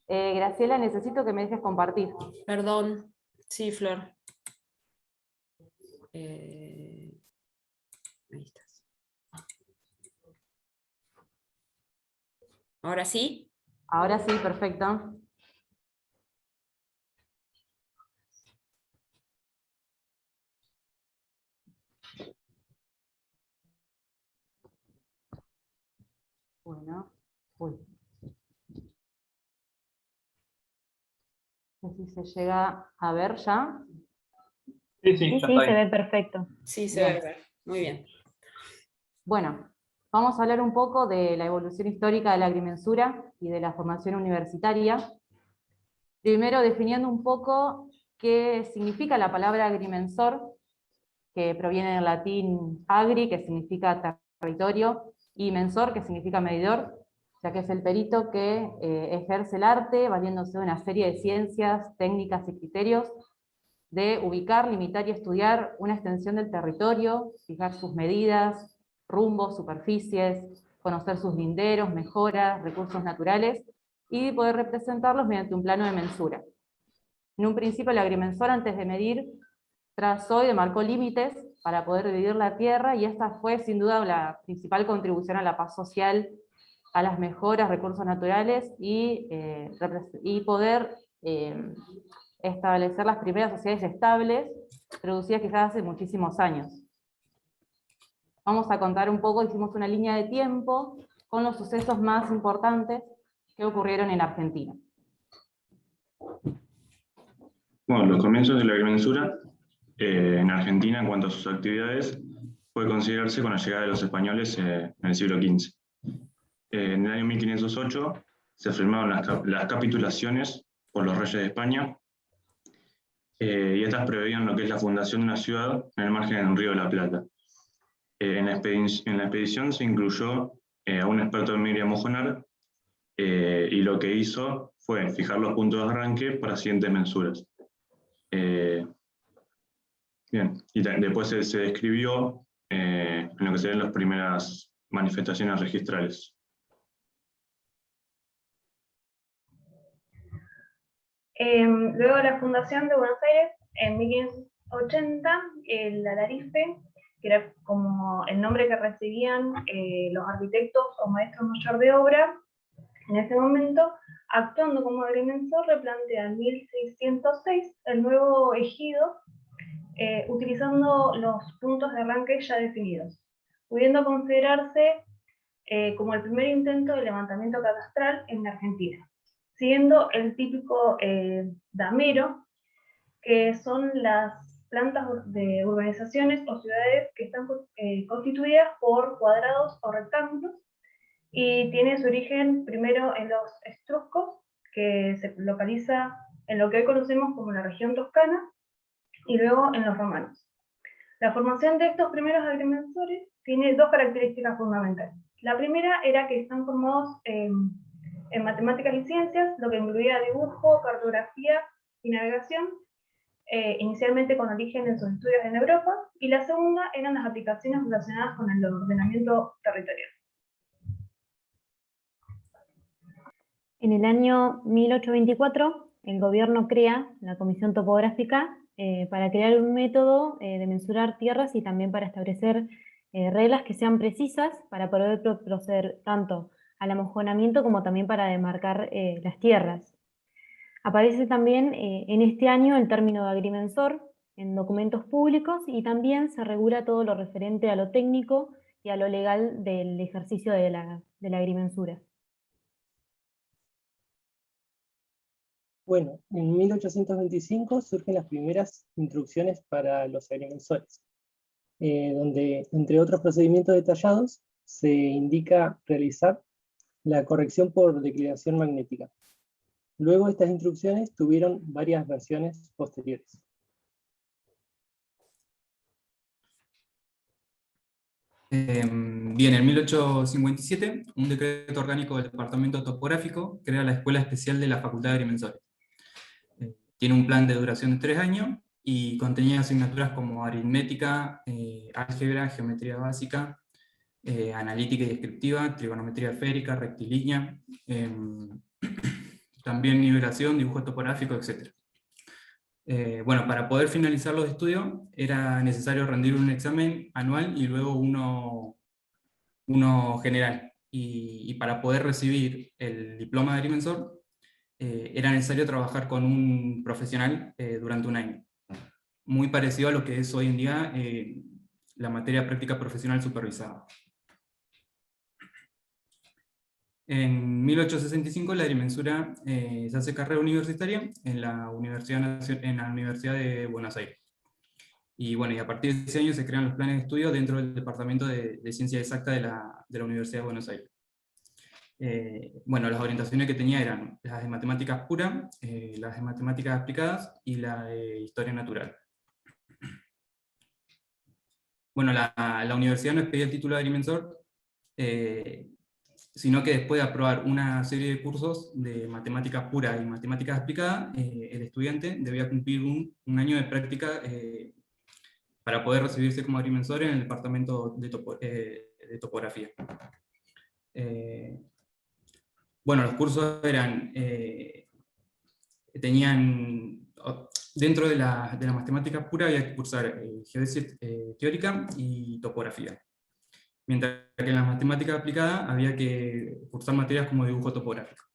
Graciela, necesito que me dejes compartir. Perdón, sí, Flor. Ahí estás. ¿Ahora sí? Ahora sí, perfecto. Bueno, uy. No sé si se llega a ver ya. Sí, Sí, ya sí, está se ahí. ve perfecto. Sí, se Bien. ve. Muy bien. Bueno, vamos a hablar un poco de la evolución histórica de la agrimensura y de la formación universitaria. Primero, definiendo un poco qué significa la palabra agrimensor, que proviene del latín agri, que significa territorio, y mensor, que significa medidor, ya que es el perito que ejerce el arte valiéndose de una serie de ciencias, técnicas y criterios de ubicar, limitar y estudiar una extensión del territorio, fijar sus medidas, rumbos, superficies, conocer sus linderos, mejoras, recursos naturales, y poder representarlos mediante un plano de mensura. En un principio el agrimensor, antes de medir, trazó y demarcó límites para poder dividir la tierra, y esta fue sin duda la principal contribución a la paz social, a las mejoras, recursos naturales, y poder establecer las primeras sociedades estables, producidas quizás hace muchísimos años. Vamos a contar un poco, hicimos una línea de tiempo con los sucesos más importantes que ocurrieron en Argentina. Bueno, los comienzos de la agrimensura en Argentina en cuanto a sus actividades puede considerarse con la llegada de los españoles en el siglo XV. En el año 1508 se firmaron las capitulaciones por los reyes de España, y estas preveían lo que es la fundación de una ciudad en el margen del río de la Plata. En la expedición se incluyó a un experto en minería mojonar, y lo que hizo fue fijar los puntos de arranque para siguientes mensuras. Bien, y después se describió en lo que serían las primeras manifestaciones registrales. Luego de la fundación de Buenos Aires, en 1580, el alarife, que era como el nombre que recibían los arquitectos o maestros mayor de obra, en ese momento, actuando como agrimensor, replantea en 1606 el nuevo ejido, utilizando los puntos de arranque ya definidos, pudiendo considerarse como el primer intento de levantamiento catastral en Argentina, siguiendo el típico damero, que son las plantas de urbanizaciones o ciudades que están constituidas por cuadrados o rectángulos, y tiene su origen primero en los etruscos, que se localiza en lo que hoy conocemos como la región toscana, y luego en los romanos. La formación de estos primeros agrimensores tiene dos características fundamentales. La primera era que están formados en matemáticas y ciencias, lo que incluía dibujo, cartografía y navegación, inicialmente con origen en sus estudios en Europa, y la segunda eran las aplicaciones relacionadas con el ordenamiento territorial. En el año 1824, el gobierno crea la Comisión Topográfica para crear un método de mensurar tierras y también para establecer reglas que sean precisas para poder proceder tanto al amojonamiento como también para demarcar las tierras. Aparece también en este año el término de agrimensor en documentos públicos, y también se regula todo lo referente a lo técnico y a lo legal del ejercicio de la agrimensura. Bueno, en 1825 surgen las primeras instrucciones para los agrimensores, donde, entre otros procedimientos detallados, se indica realizar la corrección por declinación magnética. Luego estas instrucciones tuvieron varias versiones posteriores. Bien, en 1857, un decreto orgánico del Departamento Topográfico crea la Escuela Especial de la Facultad de Agrimensores. Tiene un plan de duración de 3 años y contenía asignaturas como aritmética, álgebra, geometría básica, analítica y descriptiva, trigonometría esférica, rectilínea, también nivelación, dibujo topográfico, etc. Bueno, para poder finalizar los estudios era necesario rendir un examen anual y luego uno general. Y para poder recibir el diploma de agrimensor, era necesario trabajar con un profesional durante un año. Muy parecido a lo que es hoy en día la materia práctica profesional supervisada. En 1865 la agrimensura se hace carrera universitaria en la Universidad de Buenos Aires. Y bueno, y a partir de ese año se crean los planes de estudio dentro del Departamento de Ciencia Exacta de la Universidad de Buenos Aires. Bueno, las orientaciones que tenía eran las de matemáticas puras, las de matemáticas aplicadas y la de historia natural. Bueno, la universidad no expedía el título de agrimensor, sino que después de aprobar una serie de cursos de matemáticas puras y matemáticas aplicadas, el estudiante debía cumplir un año de práctica para poder recibirse como agrimensor en el departamento de topografía. Bueno, los cursos eran, dentro de la matemática pura había que cursar geodesia teórica y topografía. Mientras que en las matemáticas aplicadas había que cursar materias como dibujo topográfico.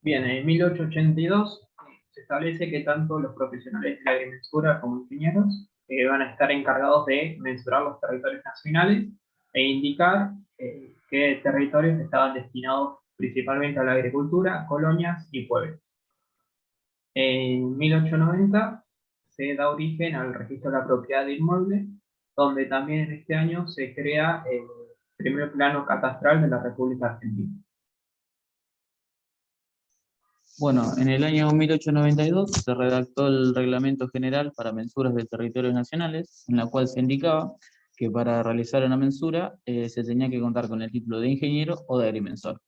Bien, en 1882 se establece que tanto los profesionales de la agrimensura como ingenieros van a estar encargados de mensurar los territorios nacionales e indicar qué territorios estaban destinados principalmente a la agricultura, colonias y pueblos. En 1890 se da origen al registro de la propiedad de inmueble, donde también en este año se crea el primer plano catastral de la República Argentina. Bueno, en el año 1892 se redactó el Reglamento General para Mensuras de Territorios Nacionales, en la cual se indicaba que para realizar una mensura se tenía que contar con el título de ingeniero o de agrimensor.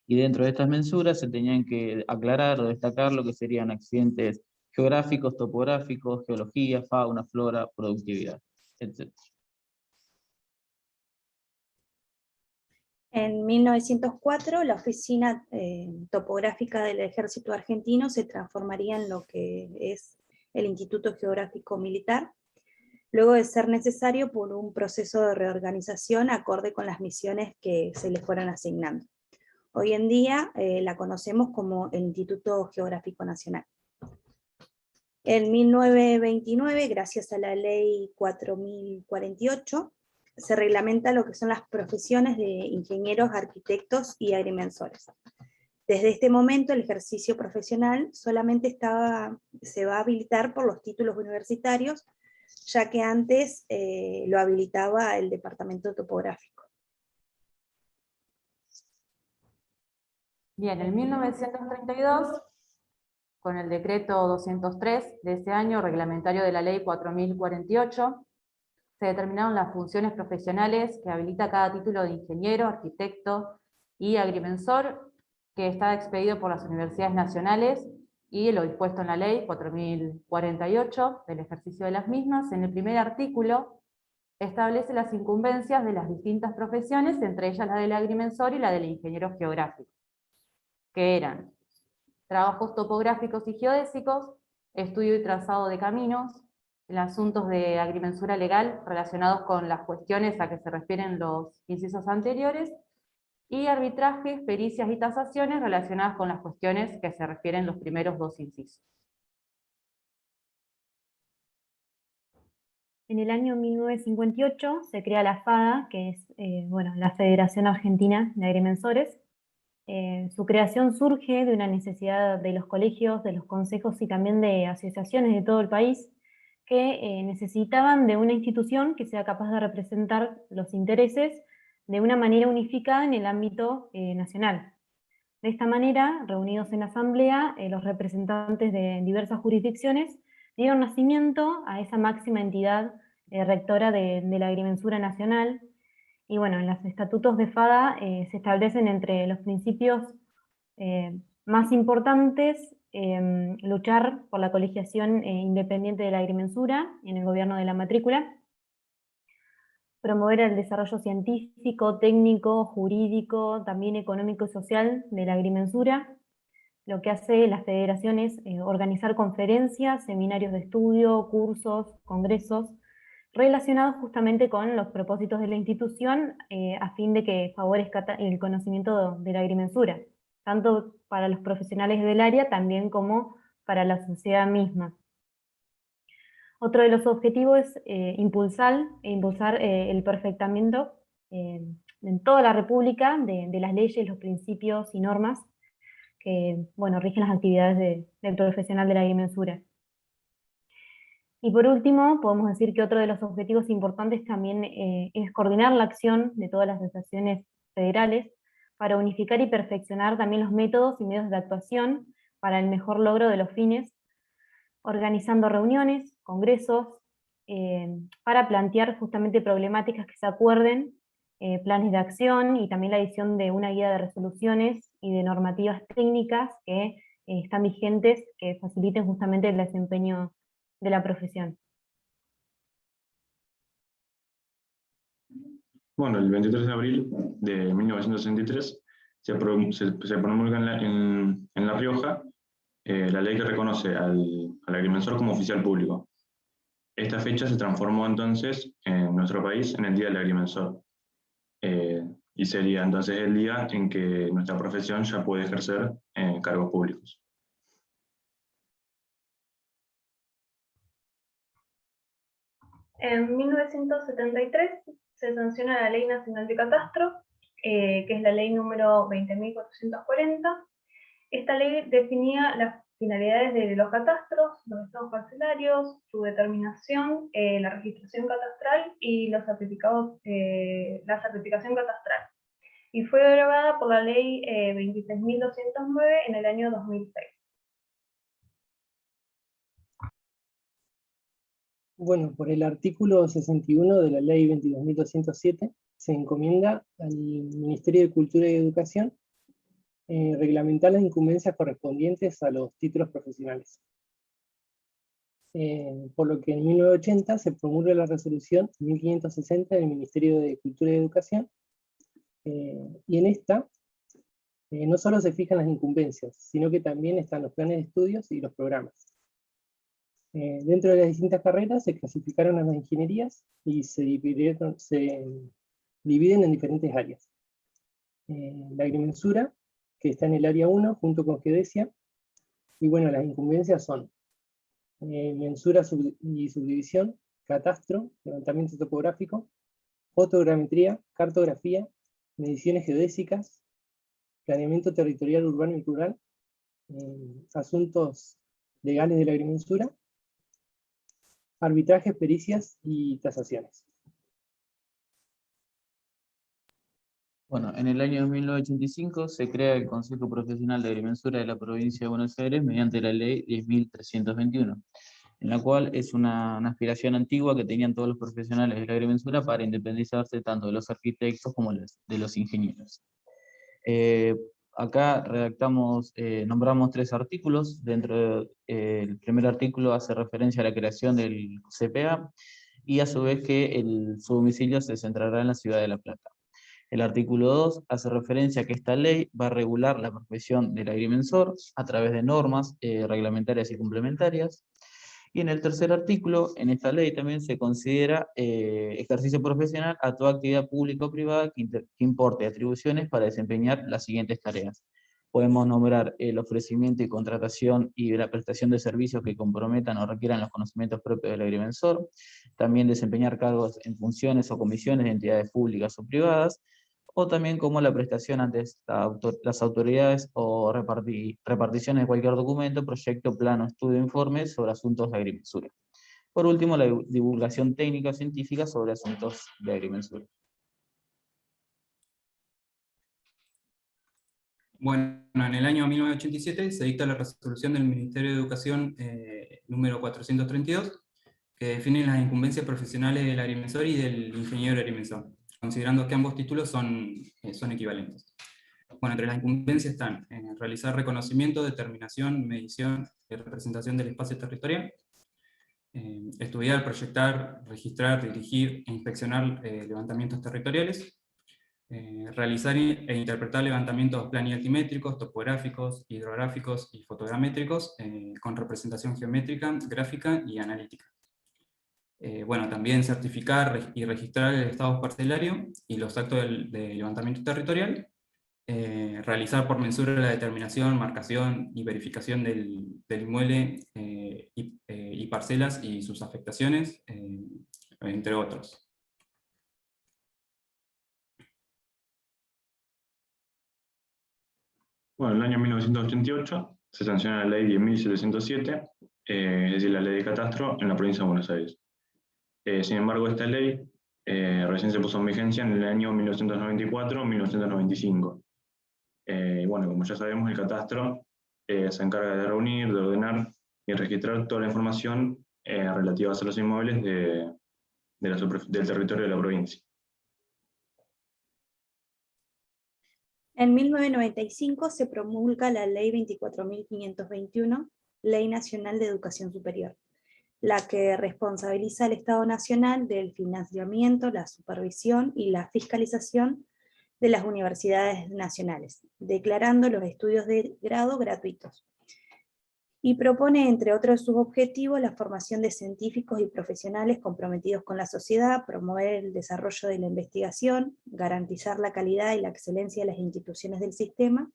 Y dentro de estas mensuras se tenían que aclarar o destacar lo que serían accidentes geográficos, topográficos, geología, fauna, flora, productividad, etc. En 1904, la Oficina Topográfica del Ejército Argentino se transformaría en lo que es el Instituto Geográfico Militar, luego de ser necesario por un proceso de reorganización acorde con las misiones que se le fueron asignando. Hoy en día la conocemos como el Instituto Geográfico Nacional. En 1929, gracias a la Ley 4048, se reglamenta lo que son las profesiones de ingenieros, arquitectos y agrimensores. Desde este momento el ejercicio profesional solamente se va a habilitar por los títulos universitarios, ya que antes lo habilitaba el departamento topográfico. Bien, en 1932, con el decreto 203 de ese año, reglamentario de la ley 4048, se determinaron las funciones profesionales que habilita cada título de ingeniero, arquitecto y agrimensor, que está expedido por las universidades nacionales, y lo dispuesto en la ley 4048 del ejercicio de las mismas. En el primer artículo establece las incumbencias de las distintas profesiones, entre ellas la del agrimensor y la del ingeniero geográfico, que eran trabajos topográficos y geodésicos, estudio y trazado de caminos, en asuntos de agrimensura legal relacionados con las cuestiones a que se refieren los incisos anteriores, y arbitrajes, pericias y tasaciones relacionadas con las cuestiones que se refieren los primeros dos incisos. En el año 1958 se crea la FADA, que es la Federación Argentina de Agrimensores. Su creación surge de una necesidad de los colegios, de los consejos y también de asociaciones de todo el país, que necesitaban de una institución que sea capaz de representar los intereses de una manera unificada en el ámbito nacional. De esta manera, reunidos en asamblea, los representantes de diversas jurisdicciones dieron nacimiento a esa máxima entidad rectora de la agrimensura nacional. Y bueno, en los estatutos de FADA se establecen entre los principios más importantes luchar por la colegiación independiente de la agrimensura en el gobierno de la matrícula, promover el desarrollo científico, técnico, jurídico, también económico y social de la agrimensura. Lo que hace la federación es organizar conferencias, seminarios de estudio, cursos, congresos, relacionados justamente con los propósitos de la institución a fin de que favorezca el conocimiento de la agrimensura, tanto para los profesionales del área también como para la sociedad misma. Otro de los objetivos es impulsar el perfectamiento en toda la República de las leyes, los principios y normas que rigen las actividades del profesional de la agrimensura. Y por último, podemos decir que otro de los objetivos importantes también es coordinar la acción de todas las asociaciones federales para unificar y perfeccionar también los métodos y medios de actuación para el mejor logro de los fines, organizando reuniones, congresos, para plantear justamente problemáticas que se acuerden, planes de acción y también la edición de una guía de resoluciones y de normativas técnicas que están vigentes, que faciliten justamente el desempeño de la profesión. Bueno, el 23 de abril de 1963 se promulga en La Rioja la ley que reconoce al agrimensor como oficial público. Esta fecha se transformó entonces en nuestro país en el Día del Agrimensor. Y sería entonces el día en que nuestra profesión ya puede ejercer cargos públicos. En 1973 se sanciona la Ley Nacional de Catastro, que es la ley número 20.440. Esta ley definía las finalidades de los catastros, los estados parcelarios, su determinación, la registración catastral y la certificación catastral. Y fue derogada por la ley 26.209 en el año 2006. Bueno, por el artículo 61 de la ley 22.207 se encomienda al Ministerio de Cultura y Educación reglamentar las incumbencias correspondientes a los títulos profesionales. Por lo que en 1980 se promulga la resolución 1560 del Ministerio de Cultura y Educación, y en esta no solo se fijan las incumbencias, sino que también están los planes de estudios y los programas. Dentro de las distintas carreras se clasificaron a las ingenierías y se dividen en diferentes áreas. La agrimensura, que está en el área 1 junto con geodesia, y bueno, las incumbencias son mensura y subdivisión, catastro, levantamiento topográfico, fotogrametría, cartografía, mediciones geodésicas, planeamiento territorial urbano y rural, asuntos legales de la agrimensura, arbitrajes, pericias y tasaciones. Bueno, en el año 1985 se crea el Consejo Profesional de Agrimensura de la Provincia de Buenos Aires mediante la ley 10.321, en la cual es una aspiración antigua que tenían todos los profesionales de la agrimensura para independizarse tanto de los arquitectos como de los ingenieros. Acá nombramos 3 artículos. Dentro del primer artículo hace referencia a la creación del CPA y a su vez que su domicilio se centrará en la ciudad de La Plata. El artículo 2 hace referencia a que esta ley va a regular la profesión del agrimensor a través de normas reglamentarias y complementarias. Y en el tercer artículo, en esta ley también se considera ejercicio profesional a toda actividad pública o privada que importe atribuciones para desempeñar las siguientes tareas. Podemos nombrar el ofrecimiento y contratación y la prestación de servicios que comprometan o requieran los conocimientos propios del agrimensor, también desempeñar cargos en funciones o comisiones de entidades públicas o privadas, o también como la prestación ante las autoridades o reparticiones de cualquier documento, proyecto, plano, estudio, informe sobre asuntos de agrimensura. Por último, la divulgación técnica o científica sobre asuntos de agrimensura. Bueno, en el año 1987 se dicta la resolución del Ministerio de Educación número 432, que define las incumbencias profesionales del agrimensor y del ingeniero agrimensor, considerando que ambos títulos son equivalentes. Bueno, entre las incumbencias están realizar reconocimiento, determinación, medición y representación del espacio territorial, Estudiar, proyectar, registrar, dirigir e inspeccionar levantamientos territoriales, realizar e interpretar levantamientos planialtimétricos, topográficos, hidrográficos y fotogramétricos con representación geométrica, gráfica y analítica. Bueno, también certificar y registrar el estado parcelario y los actos de levantamiento territorial, realizar por mensura la determinación, marcación y verificación del inmueble y parcelas y sus afectaciones, entre otros. Bueno, en el año 1988 se sanciona la ley 10.707, es decir, la ley de catastro en la provincia de Buenos Aires. Sin embargo, esta ley recién se puso en vigencia en el año 1994-1995. Bueno, como ya sabemos, el catastro se encarga de reunir, de ordenar y registrar toda la información relativa a los inmuebles del territorio de la provincia. En 1995 se promulga la Ley 24.521, Ley Nacional de Educación Superior, la que responsabiliza al Estado Nacional del financiamiento, la supervisión y la fiscalización de las universidades nacionales, declarando los estudios de grado gratuitos. Y propone, entre otros sus objetivos, la formación de científicos y profesionales comprometidos con la sociedad, promover el desarrollo de la investigación, garantizar la calidad y la excelencia de las instituciones del sistema,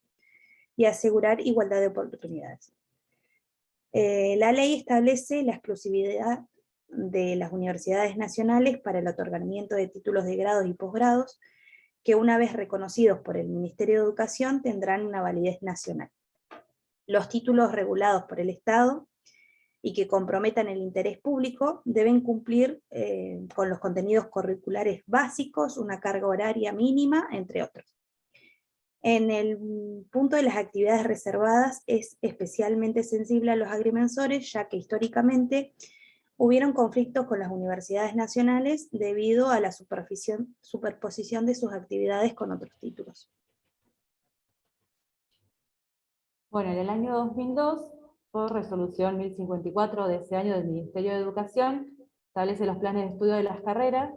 y asegurar igualdad de oportunidades. La ley establece la exclusividad de las universidades nacionales para el otorgamiento de títulos de grados y posgrados, que una vez reconocidos por el Ministerio de Educación tendrán una validez nacional. Los títulos regulados por el Estado y que comprometan el interés público deben cumplir con los contenidos curriculares básicos, una carga horaria mínima, entre otros. En el punto de las actividades reservadas es especialmente sensible a los agrimensores, ya que históricamente hubieron conflictos con las universidades nacionales debido a la superposición de sus actividades con otros títulos. Bueno, en el año 2002, por resolución 1054 de ese año del Ministerio de Educación, establece los planes de estudio de las carreras,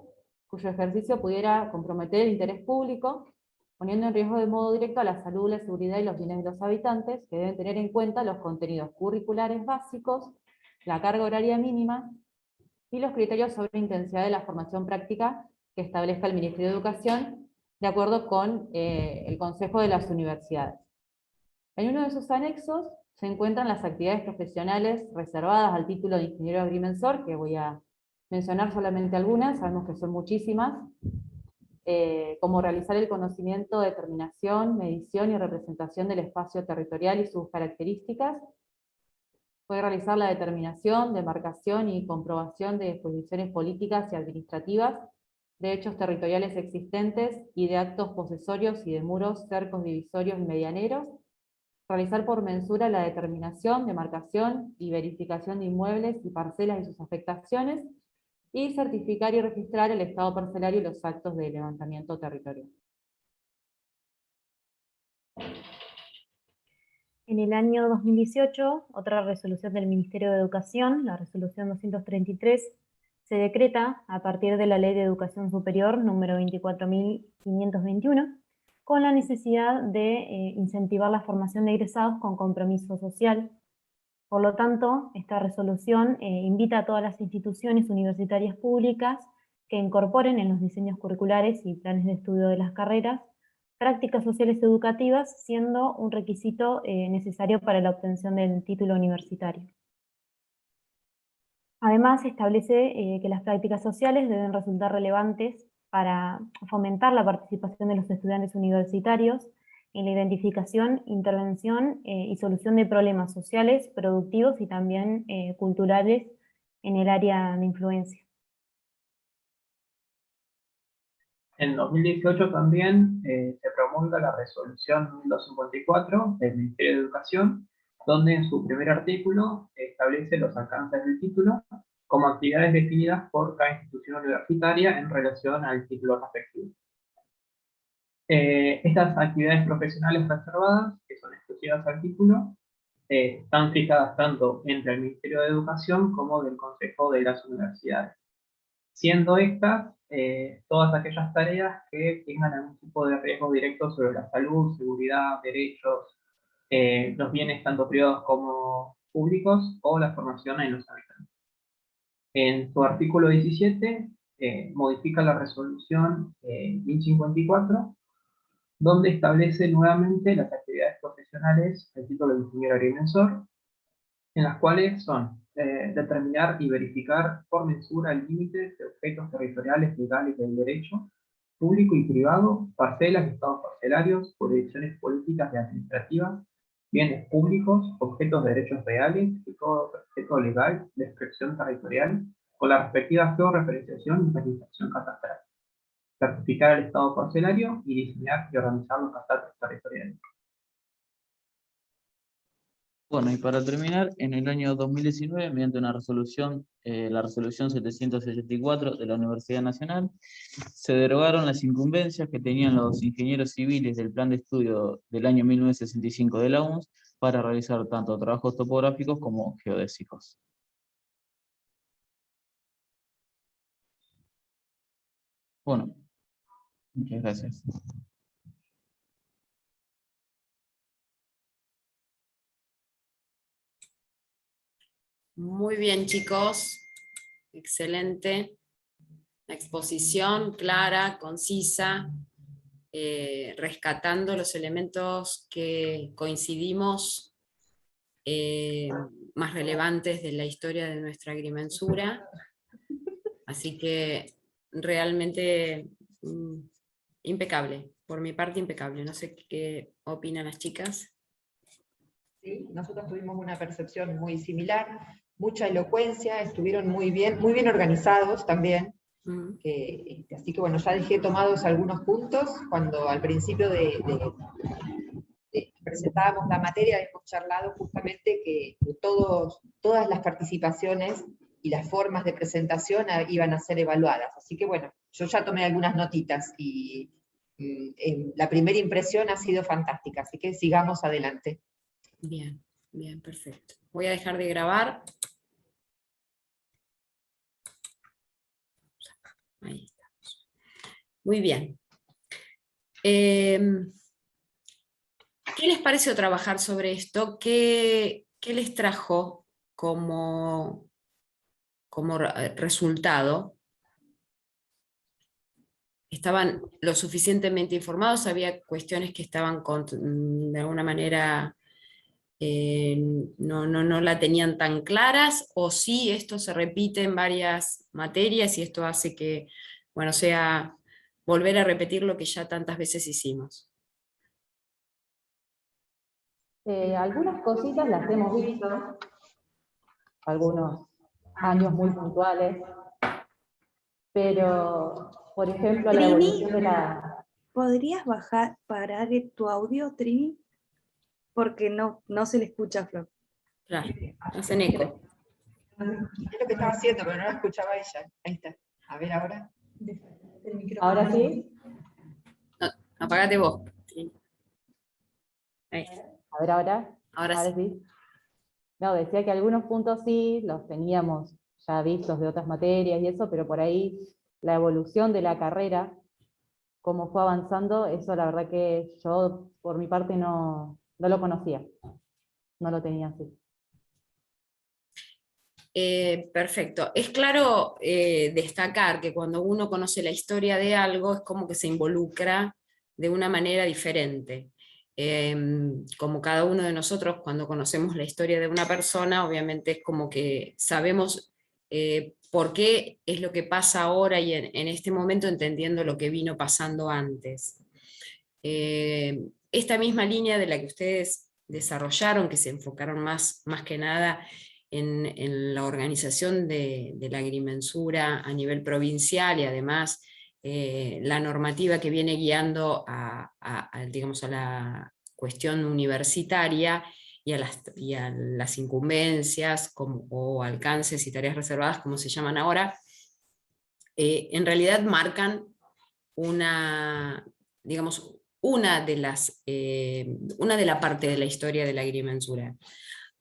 cuyo ejercicio pudiera comprometer el interés público, poniendo en riesgo de modo directo a la salud, la seguridad y los bienes de los habitantes, que deben tener en cuenta los contenidos curriculares básicos, la carga horaria mínima, y los criterios sobre intensidad de la formación práctica que establezca el Ministerio de Educación, de acuerdo con el Consejo de las Universidades. En uno de sus anexos se encuentran las actividades profesionales reservadas al título de ingeniero agrimensor, que voy a mencionar solamente algunas, sabemos que son muchísimas, como realizar el conocimiento, determinación, medición y representación del espacio territorial y sus características. Puede realizar la determinación, demarcación y comprobación de jurisdicciones políticas y administrativas, de hechos territoriales existentes y de actos posesorios y de muros, cercos divisorios y medianeros. Realizar por mensura la determinación, demarcación y verificación de inmuebles y parcelas y sus afectaciones, y certificar y registrar el estado parcelario y los actos de levantamiento territorial. En el año 2018, otra resolución del Ministerio de Educación, la resolución 233, se decreta, a partir de la Ley de Educación Superior número 24.521, con la necesidad de incentivar la formación de egresados con compromiso social. Por lo tanto, esta resolución invita a todas las instituciones universitarias públicas que incorporen en los diseños curriculares y planes de estudio de las carreras prácticas sociales educativas, siendo un requisito necesario para la obtención del título universitario. Además, establece que las prácticas sociales deben resultar relevantes para fomentar la participación de los estudiantes universitarios en la identificación, intervención y solución de problemas sociales, productivos y también culturales en el área de influencia. En 2018 también se promulga la resolución 1254 del Ministerio de Educación, donde en su primer artículo establece los alcances del título como actividades definidas por cada institución universitaria en relación al título respectivo. Estas actividades profesionales reservadas, que son exclusivas al título, están fijadas tanto entre el Ministerio de Educación como del Consejo de las Universidades, siendo estas todas aquellas tareas que tengan algún tipo de riesgo directo sobre la salud, seguridad, derechos, los bienes tanto privados como públicos o la formación en los habitantes. En su artículo 17 modifica la resolución 1054, donde establece nuevamente las actividades profesionales del título de ingeniero agrimensor, en las cuales son determinar y verificar por mensura límites de objetos territoriales legales del derecho público y privado, parcelas y estados parcelarios, jurisdicciones políticas y administrativas, bienes públicos, objetos de derechos reales y todo objeto legal de expresión territorial, con la respectiva georreferenciación y registración catastral. Certificar el estado parcelario y diseñar y organizar los catastros territoriales. Bueno, y para terminar, en el año 2019, mediante una resolución, la resolución 764 de la Universidad Nacional, se derogaron las incumbencias que tenían los ingenieros civiles del plan de estudio del año 1965 de la UNS para realizar tanto trabajos topográficos como geodésicos. Bueno, muchas gracias. Muy bien, chicos. Excelente. La exposición clara, concisa, rescatando los elementos que coincidimos más relevantes de la historia de nuestra agrimensura. Así que realmente impecable. Por mi parte, impecable. No sé qué opinan las chicas. Sí, nosotros tuvimos una percepción muy similar, mucha elocuencia, estuvieron muy bien organizados también. Así que bueno, ya dejé tomados algunos puntos cuando al principio de presentábamos la materia, hemos charlado justamente que todas las participaciones y las formas de presentación iban a ser evaluadas. Así que bueno, yo ya tomé algunas notitas y la primera impresión ha sido fantástica, así que sigamos adelante. Bien, bien, perfecto. Voy a dejar de grabar. Ahí estamos. Muy bien. ¿Qué les pareció trabajar sobre esto? ¿Qué les trajo como resultado? ¿Estaban lo suficientemente informados? ¿Había cuestiones que estaban de alguna manera no la tenían tan claras? ¿O sí esto se repite en varias materias y esto hace que, bueno, sea volver a repetir lo que ya tantas veces hicimos? Algunas cositas las hemos visto, algunos años muy puntuales, pero, por ejemplo, la evolución de la... ¿Podrías parar tu audio, Trini? Porque no se le escucha a Flor. Claro, hacen eco. Es lo que estaba haciendo, pero no la escuchaba ella. Ahí está. A ver ahora. ¿Ahora sí? No, apagate vos. Ahí. A ver, ahora. Ahora sí. No, decía que algunos puntos sí los teníamos ya vistos de otras materias y eso, pero por ahí la evolución de la carrera, cómo fue avanzando, eso la verdad que yo por mi parte no lo conocía, no lo tenía así. Perfecto. Es claro destacar que cuando uno conoce la historia de algo es como que se involucra de una manera diferente. Como cada uno de nosotros cuando conocemos la historia de una persona, obviamente es como que sabemos por qué es lo que pasa ahora y en este momento entendiendo lo que vino pasando antes. Esta misma línea de la que ustedes desarrollaron, que se enfocaron más que nada en la organización de la agrimensura a nivel provincial y además la normativa que viene guiando digamos, a la cuestión universitaria y a las incumbencias o alcances y tareas reservadas, como se llaman ahora, en realidad marcan digamos, una de la parte de la historia de la agrimensura.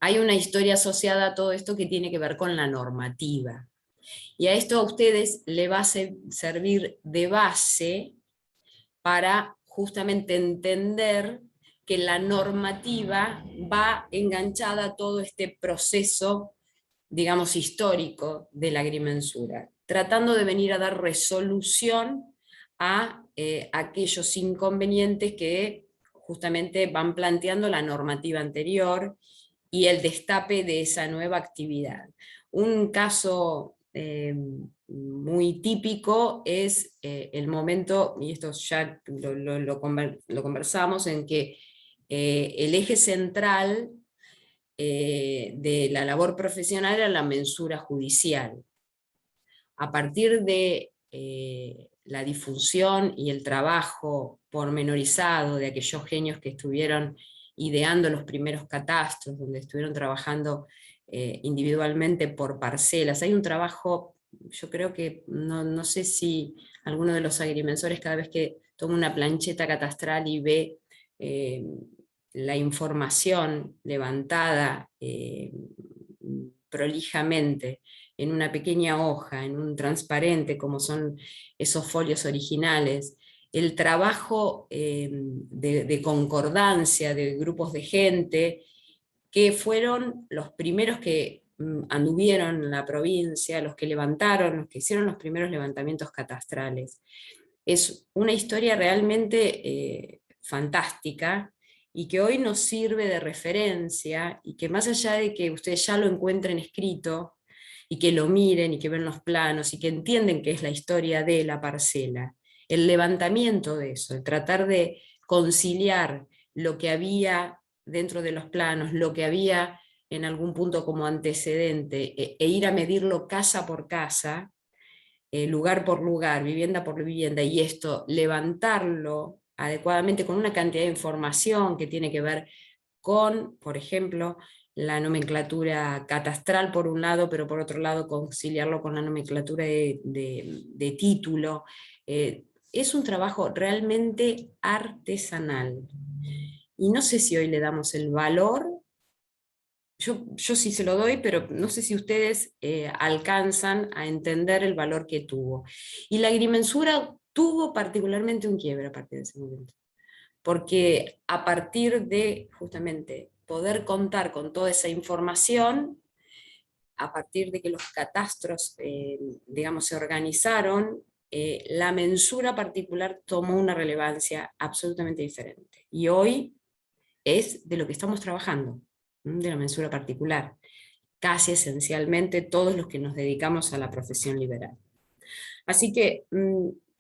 hay una historia asociada a todo esto que tiene que ver con la normativa. Y a esto a ustedes le va a servir de base para justamente entender que la normativa va enganchada a todo este proceso, digamos, histórico de la agrimensura, tratando de venir a dar resolución a aquellos inconvenientes que justamente van planteando la normativa anterior y el destape de esa nueva actividad. Un caso muy típico es el momento, y esto ya lo conversamos, en que el eje central de la labor profesional era la mensura judicial. A partir de la difusión y el trabajo pormenorizado de aquellos genios que estuvieron ideando los primeros catastros, donde estuvieron trabajando individualmente por parcelas, hay un trabajo, yo creo que, no sé si alguno de los agrimensores cada vez que toma una plancheta catastral y ve la información levantada prolijamente en una pequeña hoja, en un transparente, como son esos folios originales, el trabajo de concordancia de grupos de gente que fueron los primeros que anduvieron en la provincia, los que levantaron, los que hicieron los primeros levantamientos catastrales. Es una historia realmente fantástica, y que hoy nos sirve de referencia, y que más allá de que ustedes ya lo encuentren escrito, y que lo miren, y que ven los planos, y que entienden que es la historia de la parcela, el levantamiento de eso, el tratar de conciliar lo que había dentro de los planos, lo que había en algún punto como antecedente, e ir a medirlo casa por casa, lugar por lugar, vivienda por vivienda, y esto, levantarlo adecuadamente con una cantidad de información que tiene que ver con, por ejemplo, la nomenclatura catastral por un lado, pero por otro lado conciliarlo con la nomenclatura de título. Es un trabajo realmente artesanal. Y no sé si hoy le damos el valor, yo sí se lo doy, pero no sé si ustedes alcanzan a entender el valor que tuvo. Y la agrimensura tuvo particularmente un quiebre a partir de ese momento, porque a partir de justamente poder contar con toda esa información, a partir de que los catastros digamos, se organizaron, la mensura particular tomó una relevancia absolutamente diferente. Y hoy es de lo que estamos trabajando, de la mensura particular, casi esencialmente todos los que nos dedicamos a la profesión liberal. Así que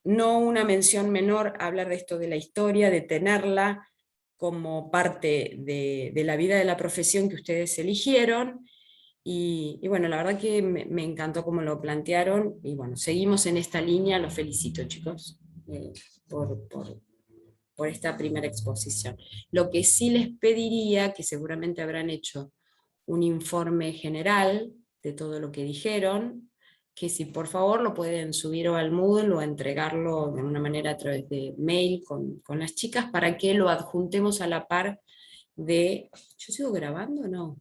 no una mención menor hablar de esto de la historia, de tenerla como parte de la vida de la profesión que ustedes eligieron, y bueno, la verdad que me encantó cómo lo plantearon, y bueno, seguimos en esta línea, los felicito, chicos, por esta primera exposición. Lo que sí les pediría, que seguramente habrán hecho un informe general de todo lo que dijeron, que si por favor lo pueden subir o al Moodle o entregarlo de una manera a través de mail con las chicas, para que lo adjuntemos a la par de... ¿Yo sigo grabando o no?